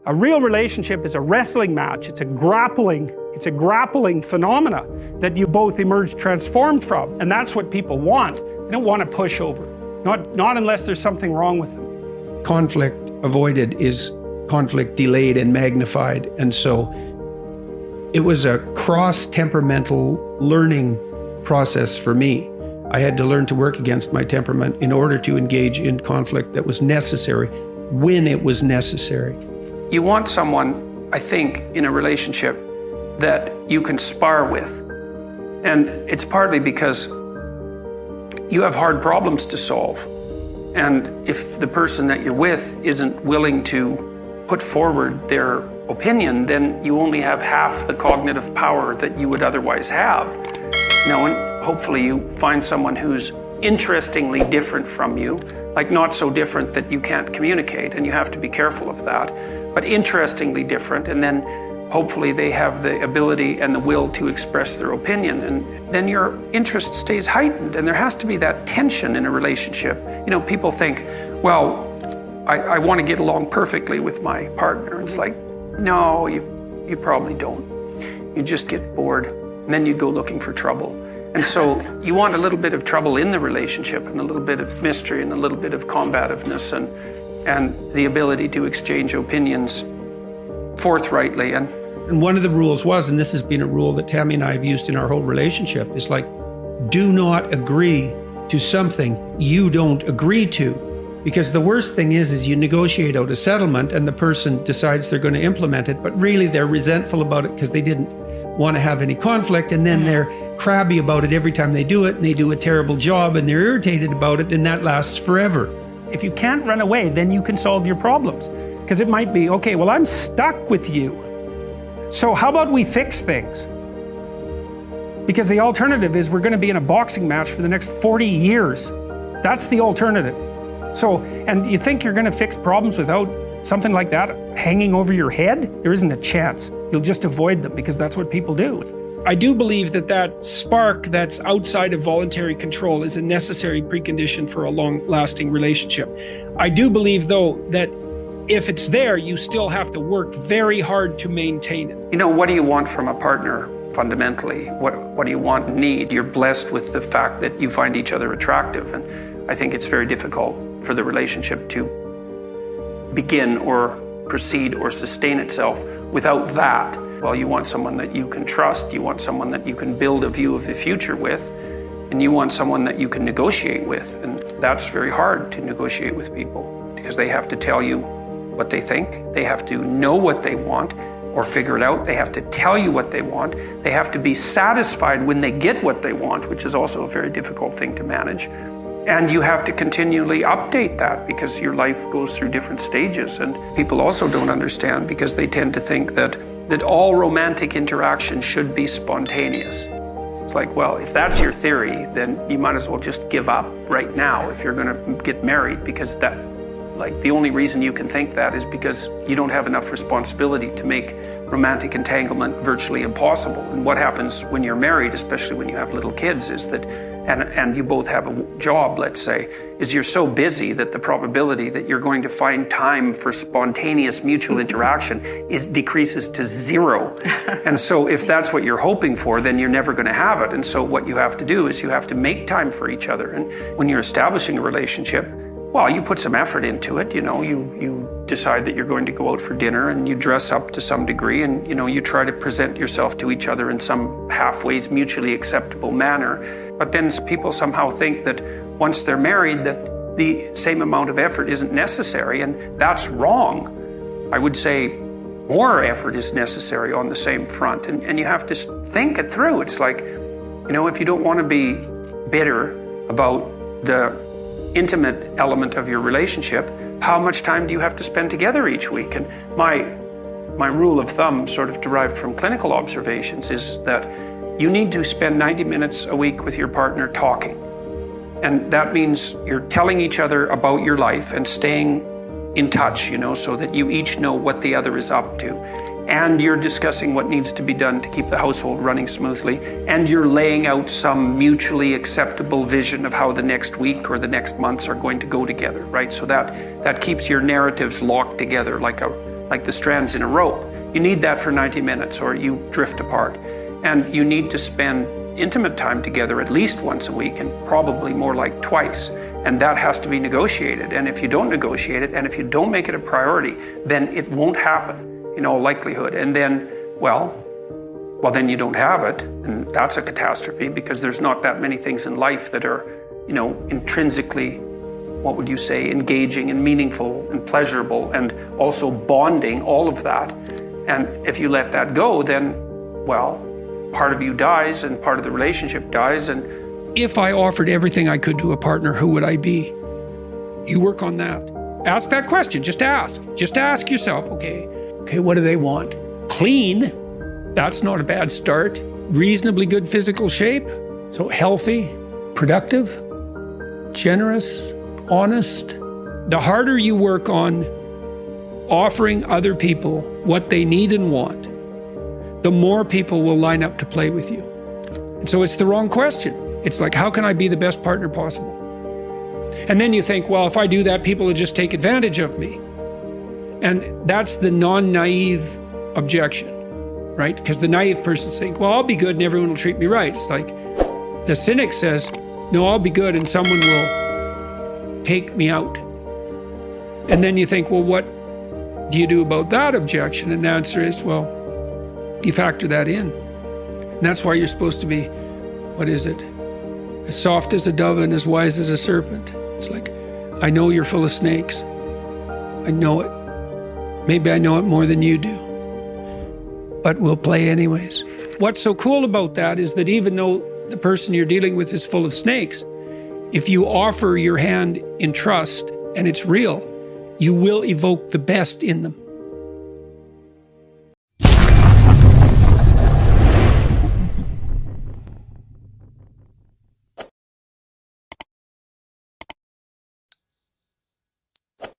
A real relationship is a wrestling match. It's a grappling phenomena that you both emerge transformed from. And that's what people want. They don't want to push over. Not unless there's something wrong with them. Conflict avoided is conflict delayed and magnified. And so it was a cross-temperamental learning process for me. I had to learn to work against my temperament in order to engage in conflict that was necessary when it was necessary. You want someone, I think, in a relationship that you can spar with. And it's partly because you have hard problems to solve. And if the person that you're with isn't willing to put forward their opinion, then you only have half the cognitive power that you would otherwise have. And hopefully you find someone who's interestingly different from you, like not so different that you can't communicate, and you have to be careful of that, but interestingly different, and then hopefully they have the ability and the will to express their opinion, and then your interest stays heightened. And there has to be that tension in a relationship. You know, people think, well, I want to get along perfectly with my partner. It's like, no, you probably don't. You just get bored, and then you go looking for trouble. And so you want a little bit of trouble in the relationship, and a little bit of mystery, and a little bit of combativeness, and the ability to exchange opinions forthrightly. And one of the rules was, and this has been a rule that Tammy and I have used in our whole relationship, is like, do not agree to something you don't agree to. Because the worst thing is you negotiate out a settlement and the person decides they're going to implement it, but really they're resentful about it because they didn't want to have any conflict, and then they're crabby about it every time they do it, and they do a terrible job, and they're irritated about it, and that lasts forever. If you can't run away, then you can solve your problems. Because it might be, okay, well, I'm stuck with you. So how about we fix things? Because the alternative is we're going to be in a boxing match for the next 40 years. That's the alternative. So, and you think you're going to fix problems without something like that hanging over your head? There isn't a chance. You'll just avoid them because that's what people do. I do believe that spark that's outside of voluntary control is a necessary precondition for a long-lasting relationship. I do believe, though, that if it's there, you still have to work very hard to maintain it. You know, what do you want from a partner fundamentally? What do you want and need? You're blessed with the fact that you find each other attractive, and I think it's very difficult for the relationship to begin or proceed or sustain itself without that. Well, you want someone that you can trust, you want someone that you can build a view of the future with, and you want someone that you can negotiate with. And that's very hard to negotiate with people because they have to tell you what they think, they have to know what they want or figure it out, they have to tell you what they want, they have to be satisfied when they get what they want, which is also a very difficult thing to manage. And you have to continually update that because your life goes through different stages. And people also don't understand because they tend to think that all romantic interaction should be spontaneous. It's like, well, if that's your theory, then you might as well just give up right now if you're going to get married, because the only reason you can think that is because you don't have enough responsibility to make romantic entanglement virtually impossible. And what happens when you're married, especially when you have little kids, is that and you both have a job, let's say, is you're so busy that the probability that you're going to find time for spontaneous mutual interaction decreases to zero. And so if that's what you're hoping for, then you're never going to have it. And so what you have to do is you have to make time for each other. And when you're establishing a relationship, well, you put some effort into it, you decide that you're going to go out for dinner and you dress up to some degree and, you try to present yourself to each other in some halfway mutually acceptable manner. But then people somehow think that once they're married that the same amount of effort isn't necessary, and that's wrong. I would say more effort is necessary on the same front, and you have to think it through. It's like, if you don't want to be bitter about the intimate element of your relationship, how much time do you have to spend together each week? And my rule of thumb, sort of derived from clinical observations, is that you need to spend 90 minutes a week with your partner talking. And that means you're telling each other about your life and staying in touch, so that you each know what the other is up to. And you're discussing what needs to be done to keep the household running smoothly, and you're laying out some mutually acceptable vision of how the next week or the next months are going to go together, right? So that keeps your narratives locked together like like the strands in a rope. You need that for 90 minutes or you drift apart. And you need to spend intimate time together at least once a week, and probably more like twice. And that has to be negotiated. And if you don't negotiate it, and if you don't make it a priority, then it won't happen in all likelihood. And then, well, then you don't have it. And that's a catastrophe, because there's not that many things in life that are, intrinsically, what would you say, engaging and meaningful and pleasurable and also bonding, all of that. And if you let that go, then, well, part of you dies and part of the relationship dies. And if I offered everything I could to a partner, who would I be? You work on that. Ask that question. Just ask. Just ask yourself, okay, what do they want? Clean. That's not a bad start. Reasonably good physical shape. So healthy, productive, generous, honest. The harder you work on offering other people what they need and want, the more people will line up to play with you. And so it's the wrong question. It's like, how can I be the best partner possible? And then you think, well, if I do that, people will just take advantage of me. And that's the non-naive objection, right? Because the naive person thinks, well, I'll be good and everyone will treat me right. It's like the cynic says, no, I'll be good and someone will take me out. And then you think, well, what do you do about that objection? And the answer is, well, you factor that in. And that's why you're supposed to be, what is it? As soft as a dove and as wise as a serpent. It's like, I know you're full of snakes. I know it. Maybe I know it more than you do. But we'll play anyways. What's so cool about that is that even though the person you're dealing with is full of snakes, if you offer your hand in trust and it's real, you will evoke the best in them.